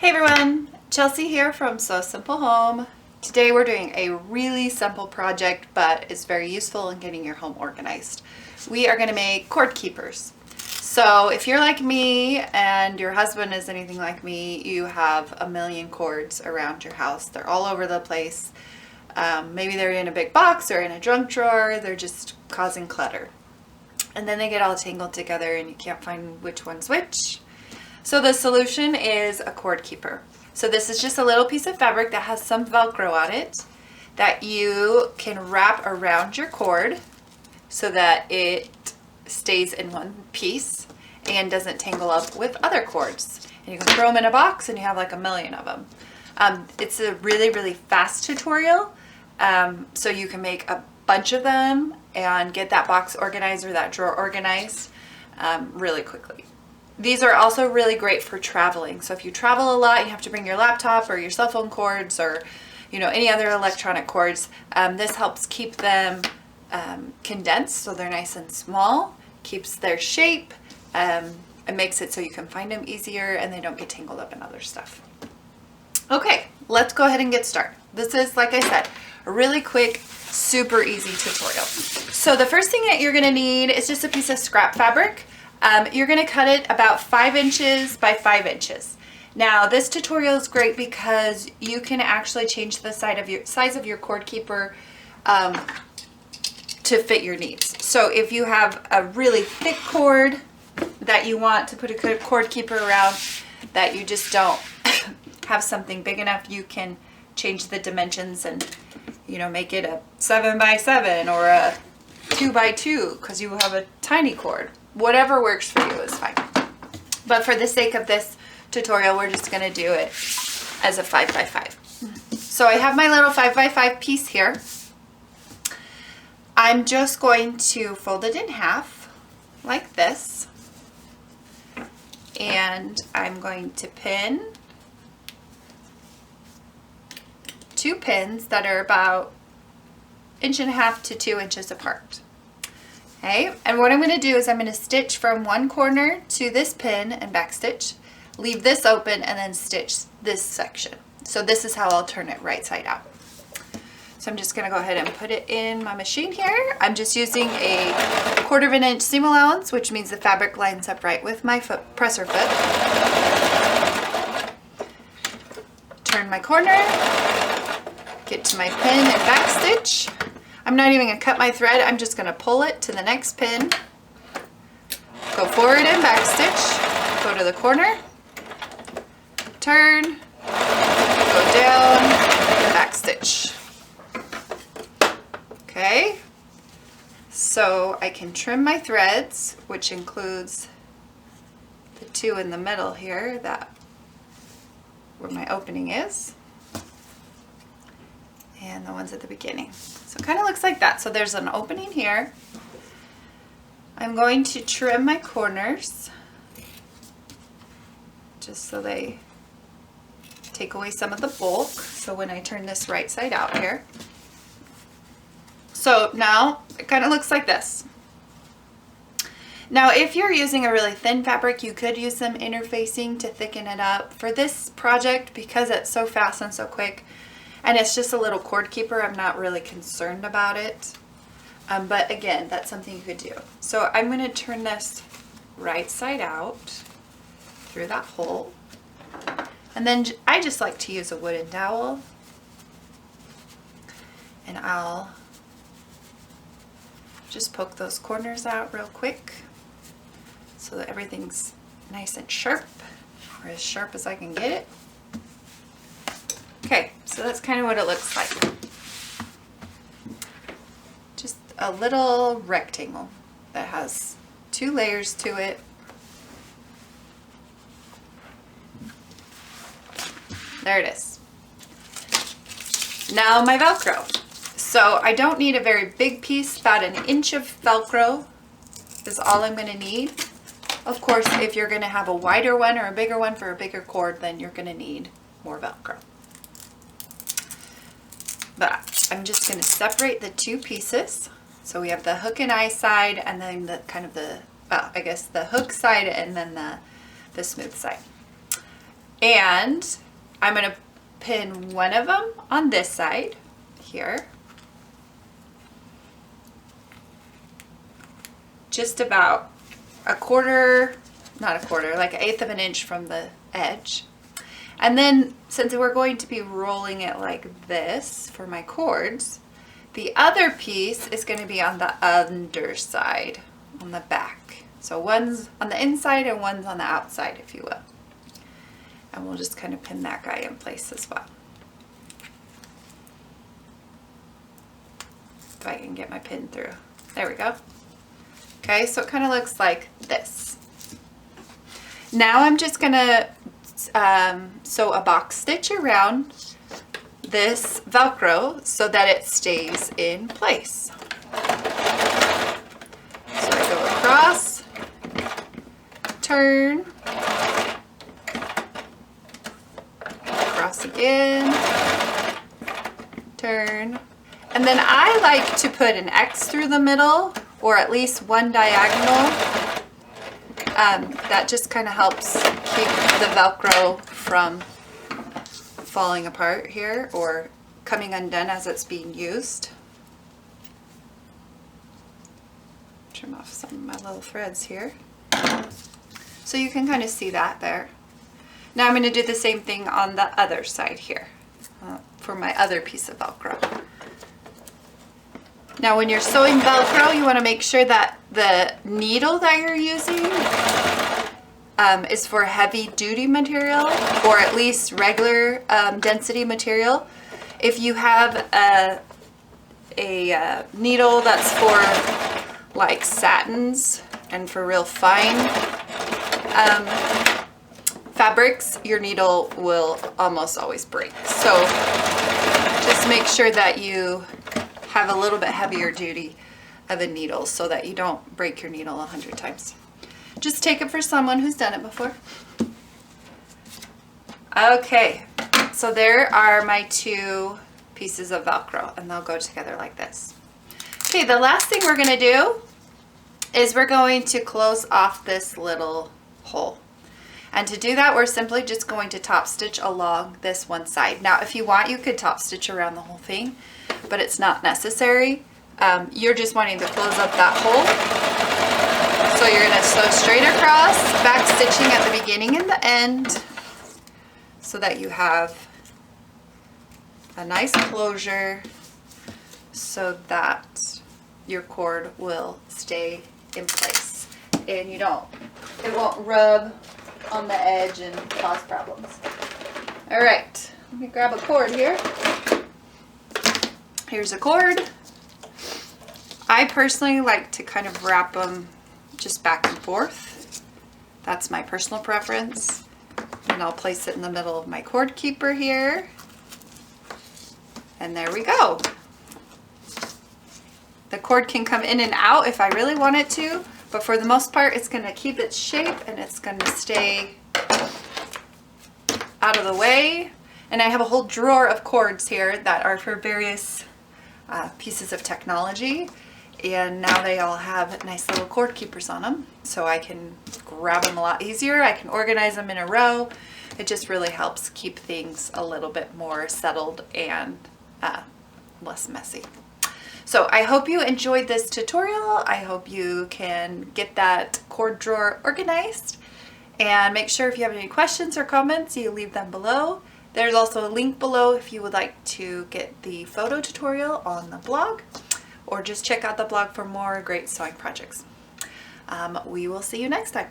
Hey everyone, Chelsea here from So Simple Home. Today we're doing a really simple project, but it's very useful in getting your home organized. We are going to make cord keepers. So if you're like me and your husband is anything like me, you have a million cords around your house. They're all over the place. Maybe they're in a big box or in a junk drawer. They're just causing clutter. And then they get all tangled together and you can't find which one's which. So the solution is a cord keeper. So this is just a little piece of fabric that has some Velcro on it that you can wrap around your cord so that it stays in one piece and doesn't tangle up with other cords. And you can throw them in a box and you have like a million of them. It's a really fast tutorial, so you can make a bunch of them and get that box organized or that drawer organized really quickly. These are also really great for traveling. So if you travel a lot, you have to bring your laptop or your cell phone cords or any other electronic cords. This helps keep them condensed so they're nice and small, keeps their shape, and makes it so you can find them easier and they don't get tangled up in other stuff. Okay, let's go ahead and get started. This is, like I said, a really quick, super easy tutorial. So the first thing that you're going to need is just a piece of scrap fabric. You're going to cut it about 5 inches by 5 inches. Now this tutorial is great because you can actually change the size of your cord keeper to fit your needs. So if you have a really thick cord that you want to put a cord keeper around that you just don't have something big enough, you can change the dimensions and make it a 7 by 7 or a 2 by 2 because you have a tiny cord. Whatever works for you is fine. But for the sake of this tutorial, we're just going to do it as a 5 by 5. So I have my little 5 by 5 piece here. I'm just going to fold it in half like this. And I'm going to pin 2 pins that are about 1.5 to 2 inches apart. Okay, and what I'm going to do is I'm going to stitch from one corner to this pin and back stitch, leave this open, and then stitch this section. So this is how I'll turn it right side out. So I'm just going to go ahead and put it in my machine here. I'm just using a 1/4 inch seam allowance, which means the fabric lines up right with my presser foot. Turn my corner, get to my pin and back stitch. I'm not even going to cut my thread, I'm just going to pull it to the next pin, go forward and back stitch, go to the corner, turn, go down, and back stitch. Okay, so I can trim my threads, which includes the 2 in the middle here, that where my opening is, and the ones at the beginning. So it kind of looks like that. So there's an opening here. I'm going to trim my corners just so they take away some of the bulk. So when I turn this right side out here. So now it kind of looks like this. Now if you're using a really thin fabric, you could use some interfacing to thicken it up. For this project, because it's so fast and so quick, and it's just a little cord keeper, I'm not really concerned about it. But again, that's something you could do. So I'm going to turn this right side out through that hole. And then I just like to use a wooden dowel. And I'll just poke those corners out real quick so that everything's nice and sharp, or as sharp as I can get it. Okay, so that's kind of what it looks like. Just a little rectangle that has 2 layers to it. There it is. Now my Velcro. So I don't need a very big piece, about 1 inch of Velcro is all I'm going to need. Of course, if you're going to have a wider one or a bigger one for a bigger cord, then you're going to need more Velcro. But I'm just going to separate the 2 pieces. So we have the hook and eye side, and then the the hook side and then the smooth side. And I'm going to pin one of them on this side here, just about a quarter, not a quarter, like 1/8 of an inch from the edge. And then since we're going to be rolling it like this for my cords, the other piece is going to be on the underside, on the back. So one's on the inside and one's on the outside, if you will. And we'll just kind of pin that guy in place as well. If I can get my pin through. There we go. Okay, so it kind of looks like this. Now I'm just going to sew a box stitch around this Velcro so that it stays in place. So I go across, turn, across again, turn, and then I like to put an X through the middle, or at least one diagonal. That just kind of helps keep the Velcro from falling apart here or coming undone as it's being used. Trim off some of my little threads here. So you can kind of see that there. Now I'm going to do the same thing on the other side here for my other piece of Velcro. Now when you're sewing Velcro, you want to make sure that the needle that you're using is for heavy duty material, or at least regular density material. If you have a needle that's for like satins and for real fine fabrics, your needle will almost always break. So just make sure that you have a little bit heavier duty of a needle so that you don't break your needle 100 times. Just take it for someone who's done it before. Okay, so there are my two pieces of Velcro, and they'll go together like this. Okay, the last thing we're gonna do is we're going to close off this little hole. And to do that, we're simply just going to top stitch along this one side. Now, if you want, you could top stitch around the whole thing, but it's not necessary. You're just wanting to close up that hole. So you're going to sew straight across, back stitching at the beginning and the end so that you have a nice closure so that your cord will stay in place and it won't rub on the edge and cause problems. All right, let me grab a cord here. Here's a cord. I personally like to kind of wrap them just back and forth. That's my personal preference. And I'll place it in the middle of my cord keeper here. And there we go. The cord can come in and out if I really want it to, but for the most part, it's going to keep its shape and it's going to stay out of the way. And I have a whole drawer of cords here that are for various pieces of technology. And now they all have nice little cord keepers on them, so I can grab them a lot easier. I can organize them in a row. It just really helps keep things a little bit more settled and less messy. So I hope you enjoyed this tutorial. I hope you can get that cord drawer organized, and make sure if you have any questions or comments, you leave them below. There's also a link below if you would like to get the photo tutorial on the blog, or just check out the blog for more great sewing projects. We will see you next time.